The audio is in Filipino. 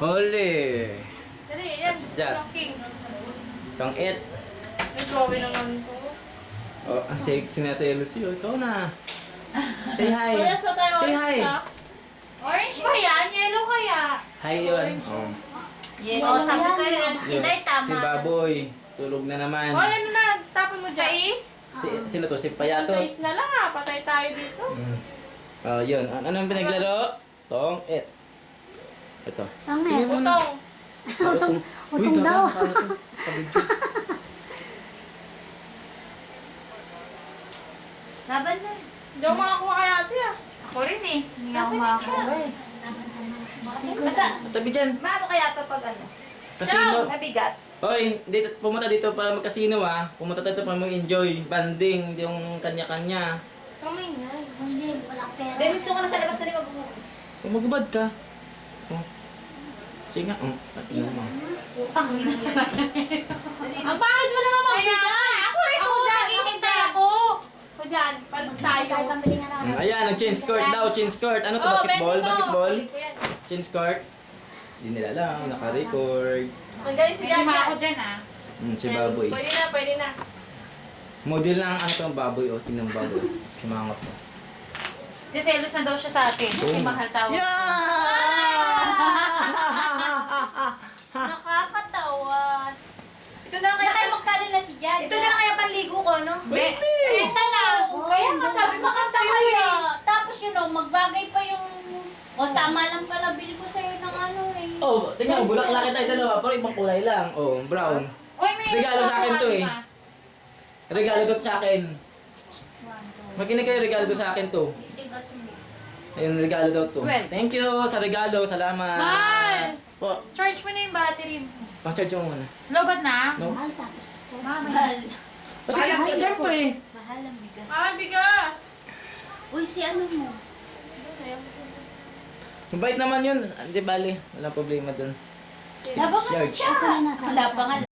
Huli. Dali, yan. Diyan. Yung king. Pang it. May Chloe naman to. Oh, ang sexy na tayo, Lucio. Ikaw na. Say hi. Parehas pa tayo Say orange, hi. ha? Orange ba yan? Yellow kaya? Hi yun. Oh. Oh, sabi ko yun. Si Day tama. Si Baboy. Tulog na naman. O, ano na? Tapon mo dyan. Sais? Sino to? Si Payato. Sais na lang ha. Patay tayo dito. Oh, yun. Anong pinaglaro? Tong it. Ito. Ang net. Utong. Utong. Utong daw. Laban na. Hindi ako makakuha kay ate ah. Ako rin eh. Hindi ako makakuha. Basta, Tabi dyan. maano kaya ito pag ano? Casino. Mabigat. Hoy, dito, pumunta dito para mag-casino ha. Pumunta dito para mag-enjoy. Banding, yung kanya-kanya. Kamay nga. Hindi, walang pera. Dennis, doon ka na sa labas na Kung magubad ka. Oh. Sige nga. Takin mo. Ang pangit mo naman magbigay. Ako rin Ako po, dyan, naghihintay ako ako. Ako dyan. Palit tayo. Pambili nga naman. Ayan, nag-change court daw. Change court. Ano to? Oh, Basketball? bento. Basketball? Change court. Hindi nila alam. Naka-record. Ang galing si Hindi Jaja. ma ako dyan ah. Si Baboy. Pwede na, pwede na. Model lang ano tong Baboy. O, tingnan mo Baboy. Sumangot mo. Selos na daw siya sa atin. Kasi Boom. mahal tawag. Nakakatawa. Ito na lang kaya Kaya magkano na si Jan? Ito na lang kaya panligo ko, no? Pwede! Benta na. Kaya nga, sabi mo ka sa'yo eh. Tapos yun o, magbagay pa yung... O tama lang pala, bili ko sa'yo ng ano eh. Oh, tingnan mo. Bulaklaki tayo dalawa. Pero ibang kulay lang. Oh, brown. Uy, may Regalo sa akin to eh. Regalo to sa akin. Makinig kayo, regalo to sa akin to. Ayun, regalo daw to. Well. Thank you sa regalo. Salamat. Mahal! Po, Charge mo na yung battery mo. pa-charge mo muna. Lobat na? No? Mahal tapos. Mahal. Kasi, siyempre. Mahal ang bigas. Ah, bigas. Uy, si ano mo? Mabait naman yun. Hindi bali. Walang problema dun. Labangan George. siya. Wala pa nga.